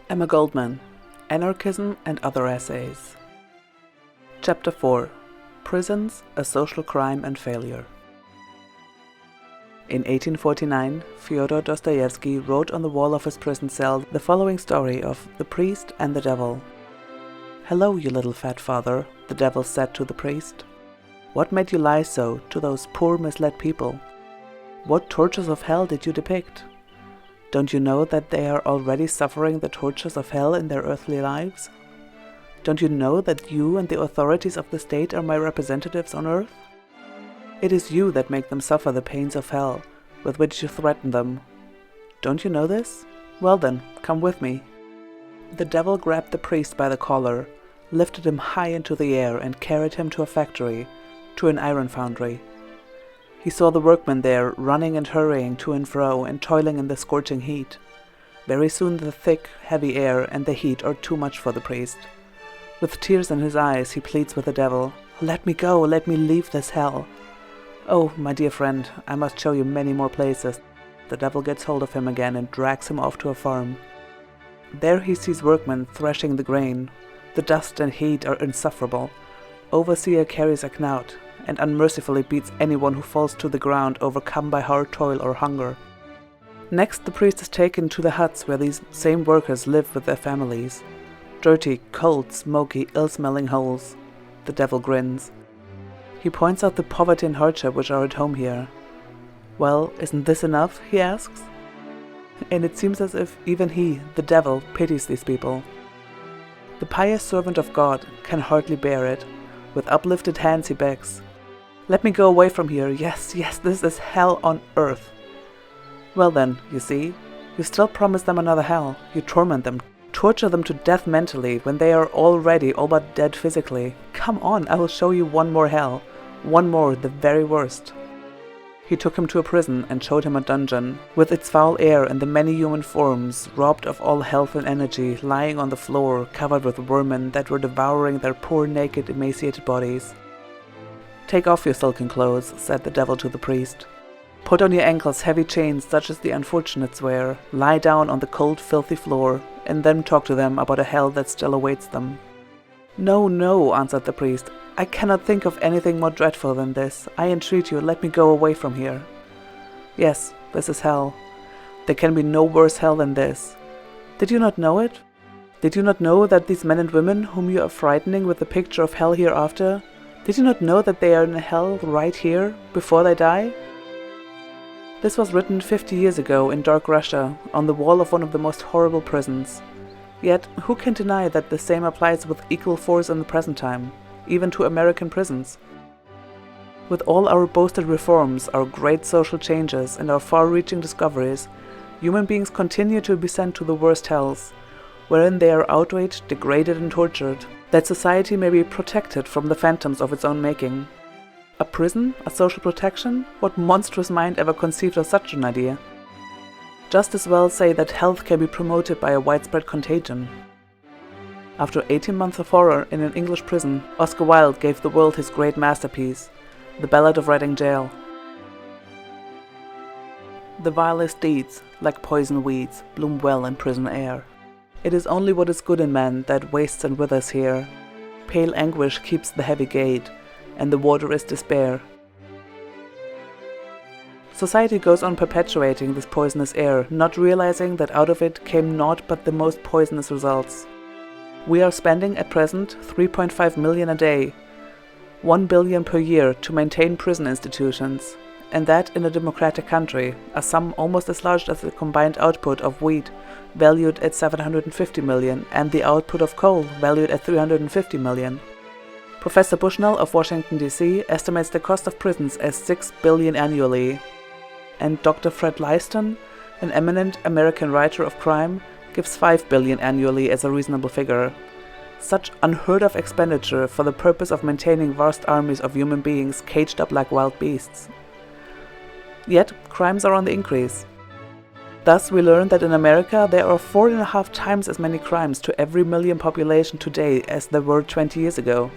Emma Goldman, Anarchism and Other Essays. Chapter 4. Prisons, a Social Crime and Failure. In 1849, Fyodor Dostoevsky wrote on the wall of his prison cell the following story of the priest and the devil. "Hello, you little fat father," the devil said to the priest. "What made you lie so to those poor misled people? What tortures of hell did you depict? Don't you know that they are already suffering the tortures of hell in their earthly lives? Don't you know that you and the authorities of the state are my representatives on earth? It is you that make them suffer the pains of hell, with which you threaten them. Don't you know this? Well then, come with me." The devil grabbed the priest by the collar, lifted him high into the air and carried him to a factory, to an iron foundry. He saw the workmen there running and hurrying to and fro and toiling in the scorching heat. Very soon the thick, heavy air and the heat are too much for the priest. With tears in his eyes he pleads with the devil, "Let me go, let me leave this hell." "Oh, my dear friend, I must show you many more places." The devil gets hold of him again and drags him off to a farm. There he sees workmen threshing the grain. The dust and heat are insufferable. Overseer carries a knout, and unmercifully beats anyone who falls to the ground overcome by hard toil or hunger. Next, the priest is taken to the huts where these same workers live with their families. Dirty, cold, smoky, ill-smelling holes. The devil grins. He points out the poverty and hardship which are at home here. "Well, isn't this enough?" he asks. And it seems as if even he, the devil, pities these people. The pious servant of God can hardly bear it. With uplifted hands he begs, "Let me go away from here. Yes, this is hell on earth." Well then, you see, you still promise them another hell. You torment them, torture them to death mentally when they are already all but dead physically. Come on, I will show you one more hell. One more, the very worst. He took him to a prison and showed him a dungeon, with its foul air and the many human forms, robbed of all health and energy, lying on the floor, covered with vermin that were devouring their poor, naked, emaciated bodies. "Take off your silken clothes," said the devil to the priest. "Put on your ankles heavy chains such as the unfortunates wear, lie down on the cold, filthy floor, and then talk to them about a hell that still awaits them." "No, no," answered the priest. "I cannot think of anything more dreadful than this. I entreat you, let me go away from here." "Yes, this is hell. There can be no worse hell than this. Did you not know it? Did you not know that these men and women whom you are frightening with the picture of hell hereafter, did you not know that they are in hell right here, before they die?" This was written 50 years ago in dark Russia, on the wall of one of the most horrible prisons. Yet, who can deny that the same applies with equal force in the present time, even to American prisons? With all our boasted reforms, our great social changes, and our far-reaching discoveries, human beings continue to be sent to the worst hells, wherein they are outraged, degraded, and tortured, that society may be protected from the phantoms of its own making. A prison? A social protection? What monstrous mind ever conceived of such an idea? Just as well say that health can be promoted by a widespread contagion. After 18 months of horror in an English prison, Oscar Wilde gave the world his great masterpiece, The Ballad of Reading Gaol. The vilest deeds, like poison weeds, bloom well in prison air. It is only what is good in man that wastes and withers here. Pale anguish keeps the heavy gate, and the water is despair. Society goes on perpetuating this poisonous air, not realizing that out of it came naught but the most poisonous results. We are spending at present 3.5 million a day, 1 billion per year to maintain prison institutions, and that in a democratic country, a sum almost as large as the combined output of wheat, valued at 750 million, and the output of coal, valued at 350 million. Professor Bushnell of Washington, D.C. estimates the cost of prisons as 6 billion annually, and Dr. Fred Leiston, an eminent American writer of crime, gives 5 billion annually as a reasonable figure. Such unheard-of expenditure for the purpose of maintaining vast armies of human beings caged up like wild beasts. Yet, crimes are on the increase. Thus, we learn that in America there are 4.5 times as many crimes to every million population today as there were 20 years ago.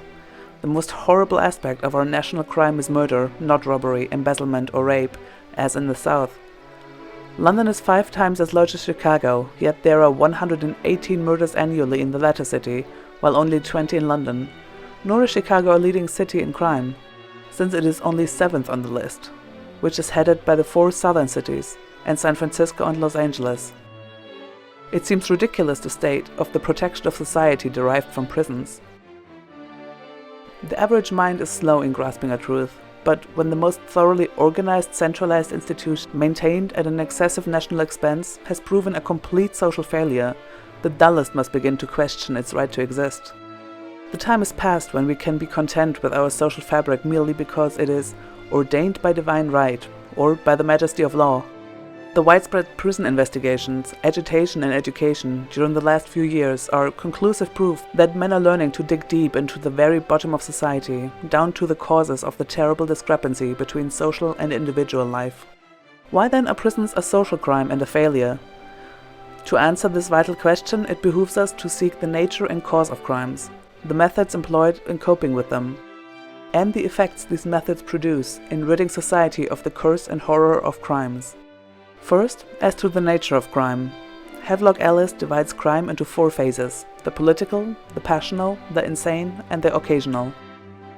The most horrible aspect of our national crime is murder, not robbery, embezzlement, or rape, as in the South. London is 5 times as large as Chicago, yet there are 118 murders annually in the latter city, while only 20 in London. Nor is Chicago a leading city in crime, since it is only 7th on the list, which is headed by the 4 southern cities, and San Francisco and Los Angeles. It seems ridiculous to state of the protection of society derived from prisons. The average mind is slow in grasping a truth, but when the most thoroughly organized, centralized institution maintained at an excessive national expense has proven a complete social failure, the dullest must begin to question its right to exist. The time is past when we can be content with our social fabric merely because it is ordained by divine right or by the majesty of law. The widespread prison investigations, agitation and education during the last few years are conclusive proof that men are learning to dig deep into the very bottom of society, down to the causes of the terrible discrepancy between social and individual life. Why then are prisons a social crime and a failure? To answer this vital question, it behooves us to seek the nature and cause of crimes, the methods employed in coping with them, and the effects these methods produce in ridding society of the curse and horror of crimes. First, as to the nature of crime. Havelock Ellis divides crime into 4 phases: the political, the passional, the insane, and the occasional.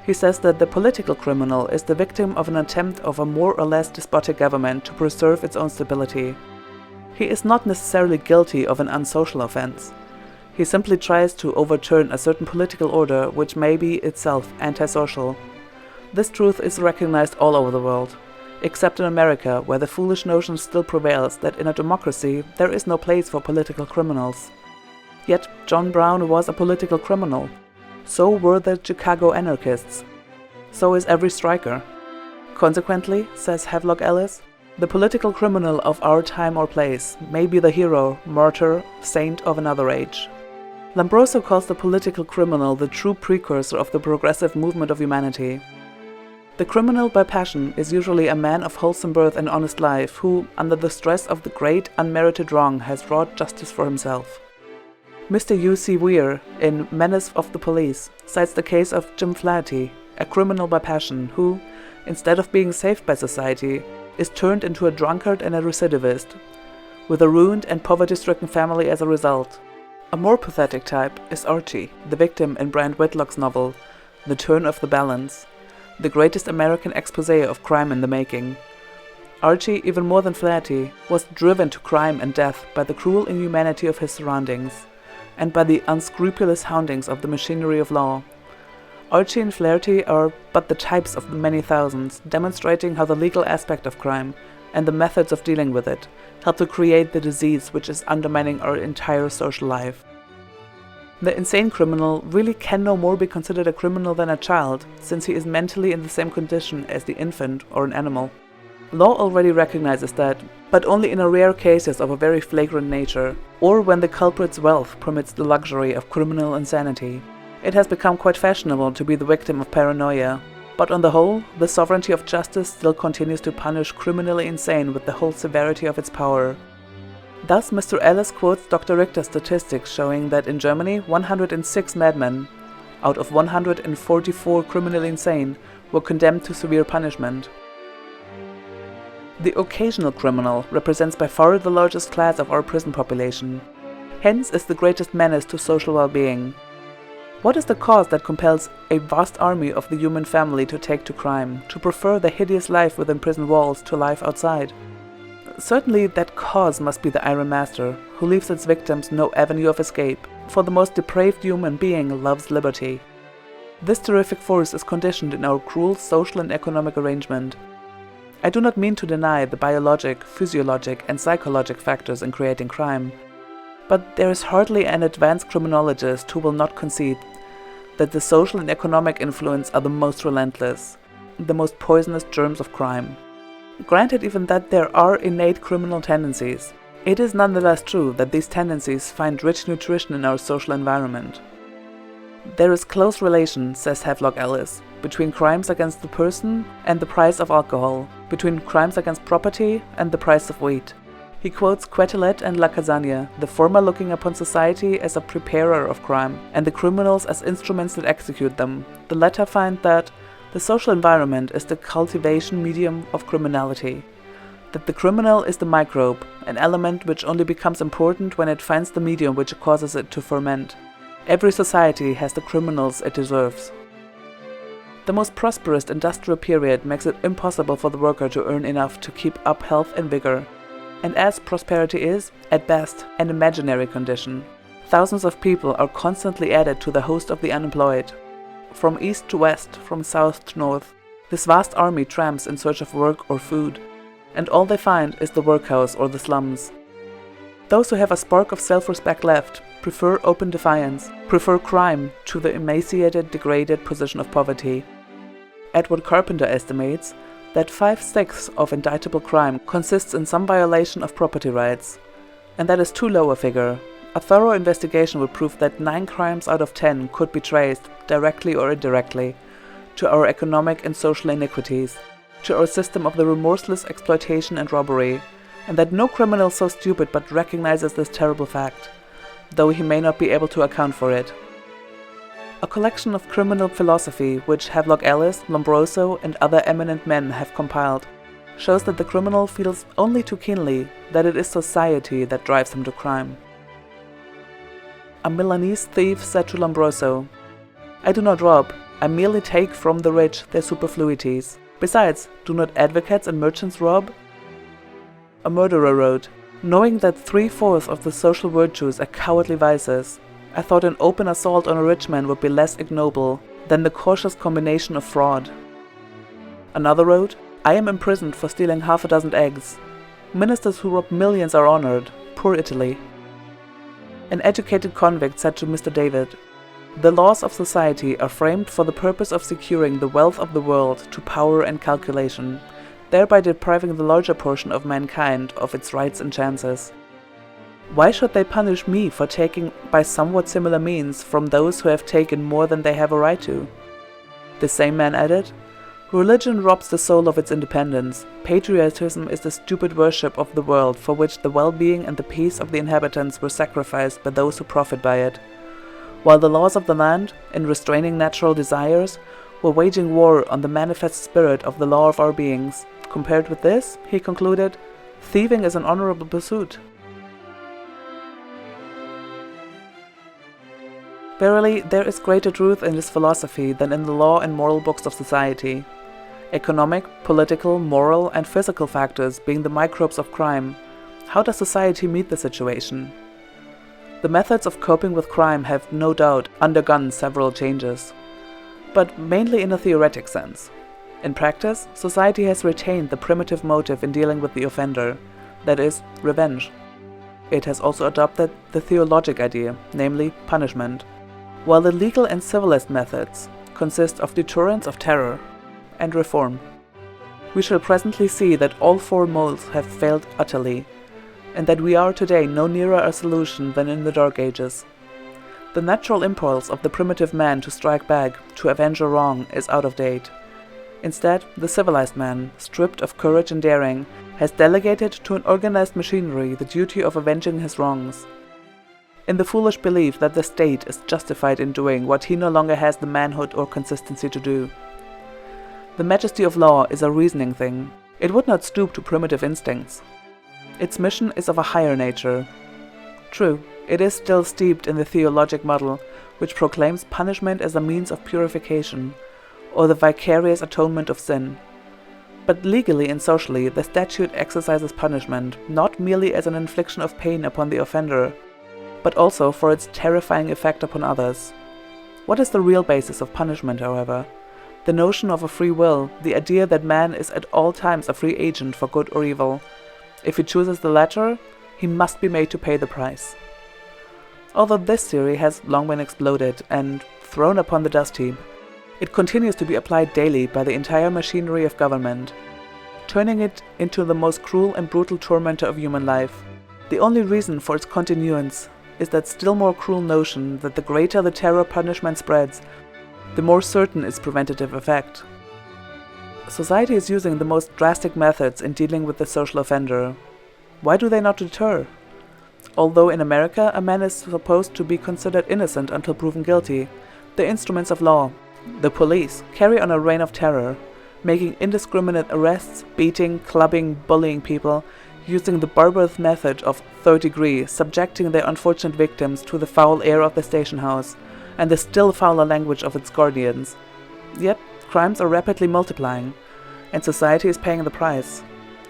He says that the political criminal is the victim of an attempt of a more or less despotic government to preserve its own stability. He is not necessarily guilty of an unsocial offense. He simply tries to overturn a certain political order which may be itself antisocial. This truth is recognized all over the world, except in America, where the foolish notion still prevails that in a democracy there is no place for political criminals. Yet John Brown was a political criminal. So were the Chicago anarchists. So is every striker. Consequently, says Havelock Ellis, the political criminal of our time or place may be the hero, martyr, saint of another age. Lombroso calls the political criminal the true precursor of the progressive movement of humanity. The criminal by passion is usually a man of wholesome birth and honest life who, under the stress of the great unmerited wrong, has wrought justice for himself. Mr. U.C. Weir, in Menace of the Police, cites the case of Jim Flaherty, a criminal by passion who, instead of being saved by society, is turned into a drunkard and a recidivist, with a ruined and poverty-stricken family as a result. A more pathetic type is Archie, the victim in Bryant Whitlock's novel, The Turn of the Balance, the greatest American exposé of crime in the making. Archie, even more than Flaherty, was driven to crime and death by the cruel inhumanity of his surroundings, and by the unscrupulous houndings of the machinery of law. Archie and Flaherty are but the types of the many thousands, demonstrating how the legal aspect of crime, and the methods of dealing with it, help to create the disease which is undermining our entire social life. The insane criminal really can no more be considered a criminal than a child, since he is mentally in the same condition as the infant or an animal. Law already recognizes that, but only in a rare cases of a very flagrant nature, or when the culprit's wealth permits the luxury of criminal insanity. It has become quite fashionable to be the victim of paranoia, but on the whole, the sovereignty of justice still continues to punish criminally insane with the whole severity of its power. Thus, Mr. Ellis quotes Dr. Richter's statistics showing that in Germany, 106 madmen, out of 144 criminally insane, were condemned to severe punishment. The occasional criminal represents by far the largest class of our prison population, hence is the greatest menace to social well-being. What is the cause that compels a vast army of the human family to take to crime, to prefer the hideous life within prison walls to life outside? Certainly that cause must be the Iron Master, who leaves its victims no avenue of escape, for the most depraved human being loves liberty. This terrific force is conditioned in our cruel social and economic arrangement. I do not mean to deny the biologic, physiologic and psychologic factors in creating crime, but there is hardly an advanced criminologist who will not concede that the social and economic influence are the most relentless, the most poisonous germs of crime. Granted even that there are innate criminal tendencies, it is nonetheless true that these tendencies find rich nutrition in our social environment. There is close relation, says Havelock Ellis, between crimes against the person and the price of alcohol, between crimes against property and the price of wheat. He quotes Quetelet and La Casagne, the former looking upon society as a preparer of crime, and the criminals as instruments that execute them. The latter find that the social environment is the cultivation medium of criminality. that the criminal is the microbe, an element which only becomes important when it finds the medium which causes it to ferment. Every society has the criminals it deserves. The most prosperous industrial period makes it impossible for the worker to earn enough to keep up health and vigor. And as prosperity is, at best, an imaginary condition, thousands of people are constantly added to the host of the unemployed. From east to west, from south to north, this vast army tramps in search of work or food, and all they find is the workhouse or the slums. Those who have a spark of self-respect left prefer open defiance, prefer crime to the emaciated, degraded position of poverty. Edward Carpenter estimates that 5/6 of indictable crime consists in some violation of property rights, and that is too low a figure. A thorough investigation would prove that 9 crimes out of 10 could be traced, directly or indirectly, to our economic and social iniquities, to our system of the remorseless exploitation and robbery, and that no criminal so stupid but recognizes this terrible fact, though he may not be able to account for it. A collection of criminal philosophy which Havelock Ellis, Lombroso, and other eminent men have compiled shows that the criminal feels only too keenly that it is society that drives him to crime. A Milanese thief said to Lombroso, "I do not rob, I merely take from the rich their superfluities. Besides, do not advocates and merchants rob?" A murderer wrote, "Knowing that 3/4 of the social virtues are cowardly vices, I thought an open assault on a rich man would be less ignoble than the cautious combination of fraud." Another wrote, "I am imprisoned for stealing 6 eggs. Ministers who rob millions are honored. Poor Italy." An educated convict said to Mr. David, "The laws of society are framed for the purpose of securing the wealth of the world to power and calculation, thereby depriving the larger portion of mankind of its rights and chances. Why should they punish me for taking by somewhat similar means from those who have taken more than they have a right to?" The same man added, "Religion robs the soul of its independence. Patriotism is the stupid worship of the world for which the well-being and the peace of the inhabitants were sacrificed by those who profit by it, while the laws of the land, in restraining natural desires, were waging war on the manifest spirit of the law of our beings. Compared with this," he concluded, "thieving is an honorable pursuit." Verily, there is greater truth in this philosophy than in the law and moral books of society. Economic, political, moral, and physical factors being the microbes of crime, how does society meet the situation? The methods of coping with crime have, no doubt, undergone several changes, but mainly in a theoretic sense. In practice, society has retained the primitive motive in dealing with the offender, that is, revenge. It has also adopted the theologic idea, namely punishment, while the legal and civilist methods consist of deterrence of terror and reform. We shall presently see that all 4 modes have failed utterly, and that we are today no nearer a solution than in the Dark Ages. The natural impulse of the primitive man to strike back, to avenge a wrong, is out of date. Instead, the civilized man, stripped of courage and daring, has delegated to an organized machinery the duty of avenging his wrongs, in the foolish belief that the state is justified in doing what he no longer has the manhood or consistency to do. The majesty of law is a reasoning thing. It would not stoop to primitive instincts. Its mission is of a higher nature. True, it is still steeped in the theologic model, which proclaims punishment as a means of purification, or the vicarious atonement of sin. But legally and socially, the statute exercises punishment not merely as an infliction of pain upon the offender, but also for its terrifying effect upon others. What is the real basis of punishment, however? The notion of a free will, the idea that man is at all times a free agent for good or evil. If he chooses the latter, he must be made to pay the price. Although this theory has long been exploded and thrown upon the dust heap, it continues to be applied daily by the entire machinery of government, turning it into the most cruel and brutal tormentor of human life. The only reason for its continuance is that still more cruel notion that the greater the terror punishment spreads, the more certain its preventative effect. Society is using the most drastic methods in dealing with the social offender. Why do they not deter? Although in America a man is supposed to be considered innocent until proven guilty, the instruments of law, the police, carry on a reign of terror. making indiscriminate arrests, beating, clubbing, bullying people, using the barbarous method of third degree, subjecting their unfortunate victims to the foul air of the station house, and the still fouler language of its guardians. Yet, crimes are rapidly multiplying, and society is paying the price.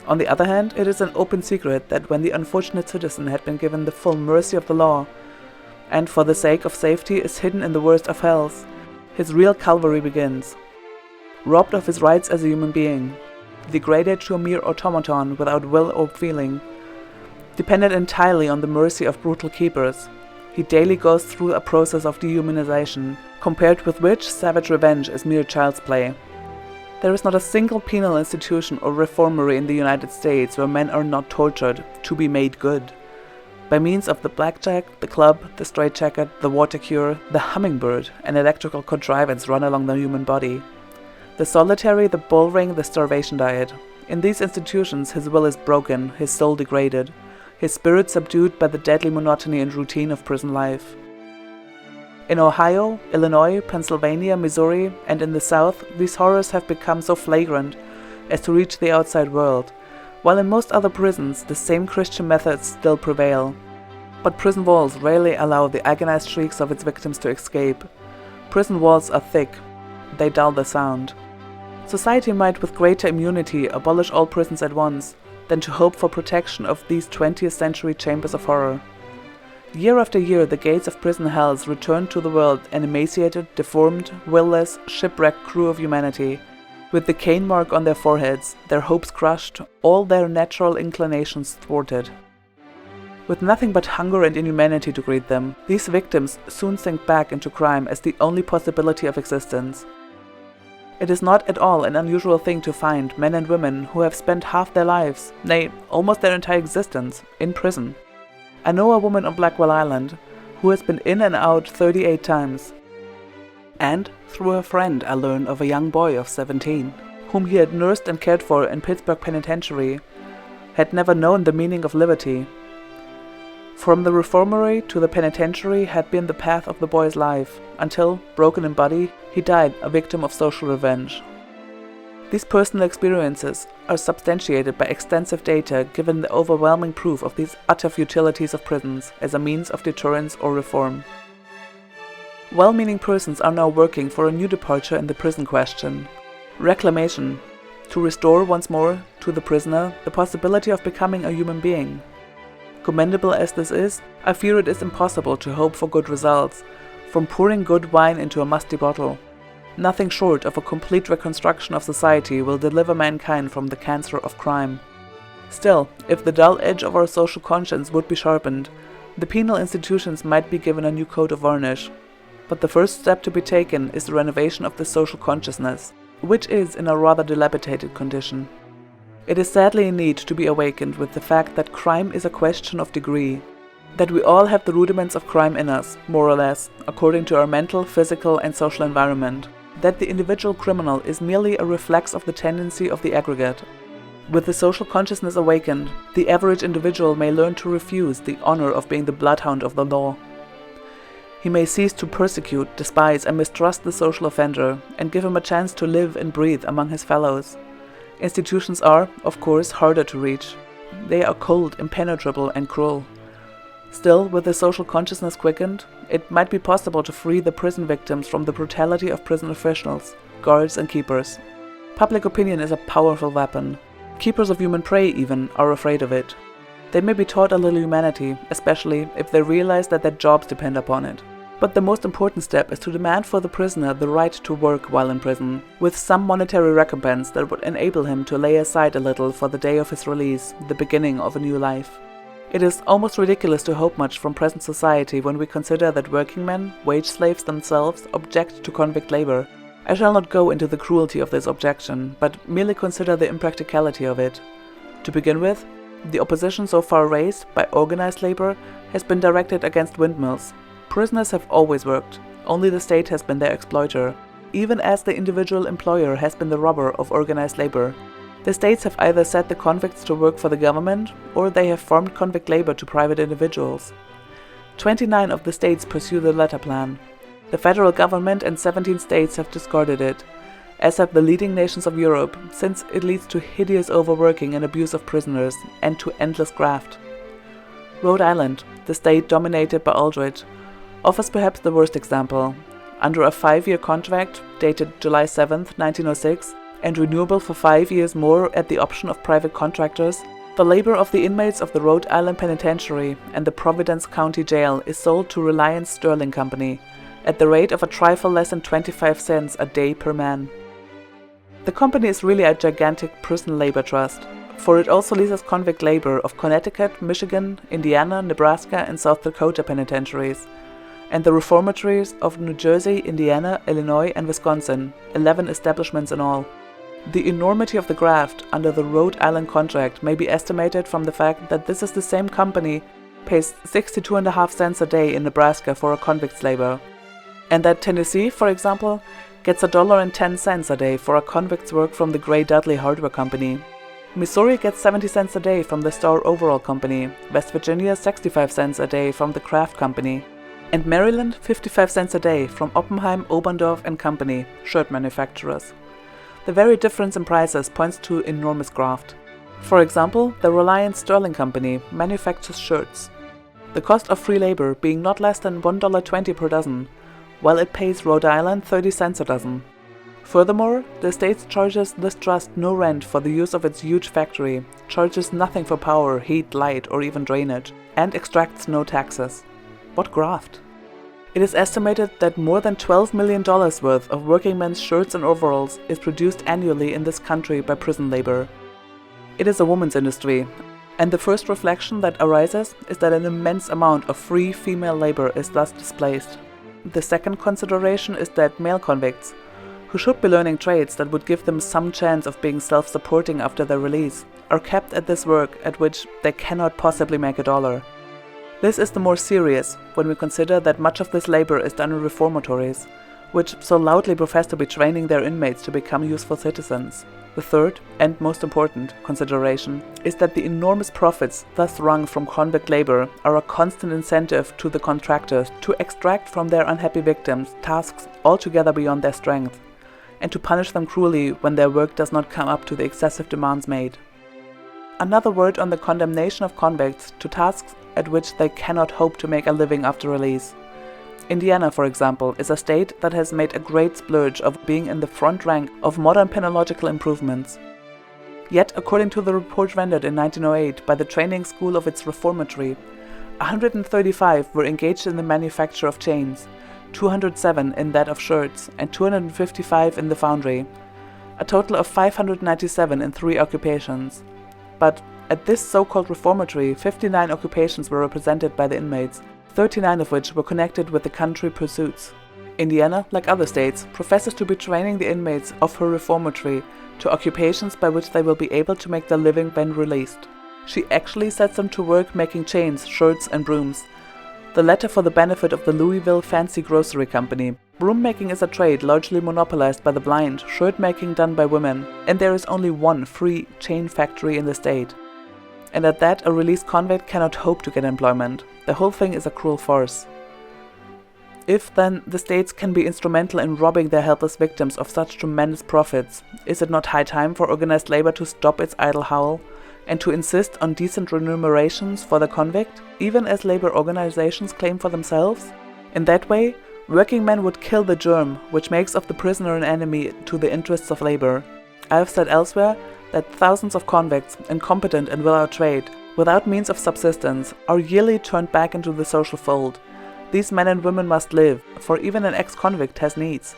On the other hand, it is an open secret that when the unfortunate citizen had been given the full mercy of the law, and for the sake of safety is hidden in the worst of hells, his real Calvary begins. Robbed of his rights as a human being, degraded to a mere automaton without will or feeling, dependent entirely on the mercy of brutal keepers, he daily goes through a process of dehumanization, compared with which savage revenge is mere child's play. There is not a single penal institution or reformatory in the United States where men are not tortured to be made good. By means of the blackjack, the club, the straitjacket, the water cure, the hummingbird, an electrical contrivance run along the human body. The solitary, the bull ring, the starvation diet. In these institutions his will is broken, his soul degraded, his spirit subdued by the deadly monotony and routine of prison life. In Ohio, Illinois, Pennsylvania, Missouri, and in the South, these horrors have become so flagrant as to reach the outside world, while in most other prisons the same Christian methods still prevail. But prison walls rarely allow the agonized shrieks of its victims to escape. Prison walls are thick, they dull the sound. Society might with greater immunity abolish all prisons at once, than to hope for protection of these 20th century chambers of horror. Year after year the gates of prison hells return to the world an emaciated, deformed, will-less, shipwrecked crew of humanity, with the cane mark on their foreheads, their hopes crushed, all their natural inclinations thwarted. With nothing but hunger and inhumanity to greet them, these victims soon sink back into crime as the only possibility of existence. It is not at all an unusual thing to find men and women who have spent half their lives, nay, almost their entire existence, in prison. I know a woman on Blackwell Island who has been in and out 38 times. And, through a friend, I learn of a young boy of 17, whom he had nursed and cared for in Pittsburgh Penitentiary, had never known the meaning of liberty. From the reformatory to the penitentiary had been the path of the boy's life, until, broken in body, he died a victim of social revenge. These personal experiences are substantiated by extensive data given the overwhelming proof of these utter futilities of prisons as a means of deterrence or reform. Well-meaning persons are now working for a new departure in the prison question. Reclamation, to restore once more to the prisoner the possibility of becoming a human being. Commendable as this is, I fear it is impossible to hope for good results, from pouring good wine into a musty bottle. Nothing short of a complete reconstruction of society will deliver mankind from the cancer of crime. Still, if the dull edge of our social conscience would be sharpened, the penal institutions might be given a new coat of varnish. But the first step to be taken is the renovation of the social consciousness, which is in a rather dilapidated condition. It is sadly in need to be awakened with the fact that crime is a question of degree, that we all have the rudiments of crime in us, more or less, according to our mental, physical, and social environment, that the individual criminal is merely a reflex of the tendency of the aggregate. With the social consciousness awakened, the average individual may learn to refuse the honor of being the bloodhound of the law. He may cease to persecute, despise, and mistrust the social offender, and give him a chance to live and breathe among his fellows. Institutions are, of course, harder to reach. They are cold, impenetrable, and cruel. Still, with the social consciousness quickened, it might be possible to free the prison victims from the brutality of prison officials, guards, and keepers. Public opinion is a powerful weapon. Keepers of human prey, even, are afraid of it. They may be taught a little humanity, especially if they realize that their jobs depend upon it. But the most important step is to demand for the prisoner the right to work while in prison, with some monetary recompense that would enable him to lay aside a little for the day of his release, the beginning of a new life. It is almost ridiculous to hope much from present society when we consider that working men, wage slaves themselves, object to convict labor. I shall not go into the cruelty of this objection, but merely consider the impracticality of it. To begin with, the opposition so far raised by organized labor has been directed against windmills. Prisoners have always worked, only the state has been their exploiter, even as the individual employer has been the robber of organized labor. The states have either set the convicts to work for the government, or they have farmed convict labor to private individuals. 29 of the states pursue the latter plan. The federal government and 17 states have discarded it, as have the leading nations of Europe, since it leads to hideous overworking and abuse of prisoners, and to endless graft. Rhode Island, the state dominated by Aldrich, offers perhaps the worst example. Under a 5-year contract, dated July 7, 1906, and renewable for 5 years more at the option of private contractors, the labor of the inmates of the Rhode Island Penitentiary and the Providence County Jail is sold to Reliance Sterling Company, at the rate of a trifle less than 25 cents a day per man. The company is really a gigantic prison labor trust, for it also leases convict labor of Connecticut, Michigan, Indiana, Nebraska, and South Dakota penitentiaries, and the reformatories of New Jersey, Indiana, Illinois, and Wisconsin, 11 establishments in all. The enormity of the graft under the Rhode Island contract may be estimated from the fact that this is the same company pays 62.5 cents a day in Nebraska for a convict's labor, and that Tennessee, for example, gets $1.10 a day for a convict's work from the Gray Dudley Hardware Company. Missouri gets 70 cents a day from the Star Overall Company, West Virginia 65 cents a day from the Kraft Company, and Maryland 55 cents a day from Oppenheim, Oberndorf and Company, shirt manufacturers. The very difference in prices points to enormous graft. For example, the Reliance Sterling Company manufactures shirts, the cost of free labor being not less than $1.20 per dozen, while it pays Rhode Island 30 cents a dozen. Furthermore, the state charges this trust no rent for the use of its huge factory, charges nothing for power, heat, light, or even drainage, and extracts no taxes. What graft! It is estimated that more than $12 million worth of working men's shirts and overalls is produced annually in this country by prison labor. It is a woman's industry, and the first reflection that arises is that an immense amount of free female labor is thus displaced. The second consideration is that male convicts, who should be learning trades that would give them some chance of being self-supporting after their release, are kept at this work at which they cannot possibly make a dollar. This is the more serious when we consider that much of this labor is done in reformatories, which so loudly profess to be training their inmates to become useful citizens. The third, and most important, consideration is that the enormous profits thus wrung from convict labor are a constant incentive to the contractors to extract from their unhappy victims tasks altogether beyond their strength, and to punish them cruelly when their work does not come up to the excessive demands made. Another word on the condemnation of convicts to tasks at which they cannot hope to make a living after release. Indiana, for example, is a state that has made a great splurge of being in the front rank of modern penological improvements. Yet, according to the report rendered in 1908 by the training school of its reformatory, 135 were engaged in the manufacture of chains, 207 in that of shirts, and 255 in the foundry, a total of 597 in 3 occupations. But at this so-called reformatory, 59 occupations were represented by the inmates, 39 of which were connected with the country pursuits. Indiana, like other states, professes to be training the inmates of her reformatory to occupations by which they will be able to make their living when released. She actually sets them to work making chains, shirts, and brooms, the latter for the benefit of the Louisville Fancy Grocery Company. Broom making is a trade largely monopolized by the blind, shirt making done by women, and there is only one free chain factory in the state. And at that, a released convict cannot hope to get employment. The whole thing is a cruel farce. If, then, the states can be instrumental in robbing their helpless victims of such tremendous profits, is it not high time for organized labor to stop its idle howl, and to insist on decent remunerations for the convict, even as labor organizations claim for themselves? In that way, working men would kill the germ which makes of the prisoner an enemy to the interests of labor. I have said elsewhere that thousands of convicts, incompetent and without trade, without means of subsistence, are yearly turned back into the social fold. These men and women must live, for even an ex-convict has needs.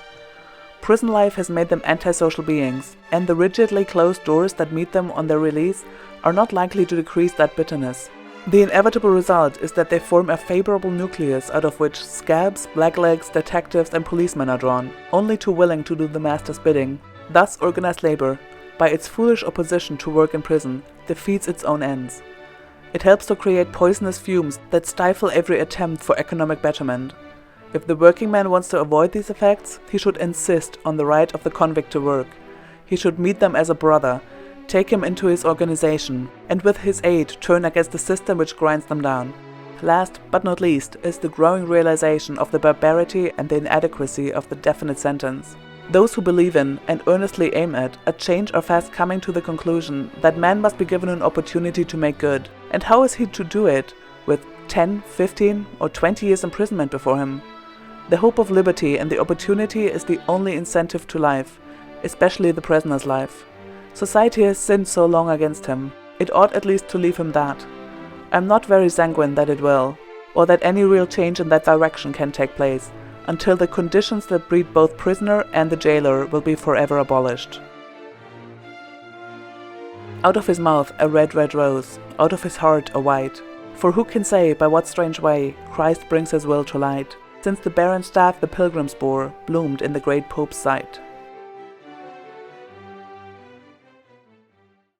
Prison life has made them antisocial beings, and the rigidly closed doors that meet them on their release are not likely to decrease that bitterness. The inevitable result is that they form a favorable nucleus out of which scabs, blacklegs, detectives, and policemen are drawn, only too willing to do the master's bidding. Thus, organized labor, by its foolish opposition to work in prison, defeats its own ends. It helps to create poisonous fumes that stifle every attempt for economic betterment. If the working man wants to avoid these effects, he should insist on the right of the convict to work. He should meet them as a brother, take him into his organization, and with his aid turn against the system which grinds them down. Last but not least is the growing realization of the barbarity and the inadequacy of the definite sentence. Those who believe in and earnestly aim at a change are fast coming to the conclusion that man must be given an opportunity to make good. And how is he to do it with 10, 15, or 20 years imprisonment before him? The hope of liberty and the opportunity is the only incentive to life, especially the prisoner's life. Society has sinned so long against him, it ought at least to leave him that. I'm not very sanguine that it will, or that any real change in that direction can take place, until the conditions that breed both prisoner and the jailer will be forever abolished. Out of his mouth a red, red rose, out of his heart a white. For who can say by what strange way Christ brings his will to light, since the barren staff the pilgrims bore bloomed in the great Pope's sight.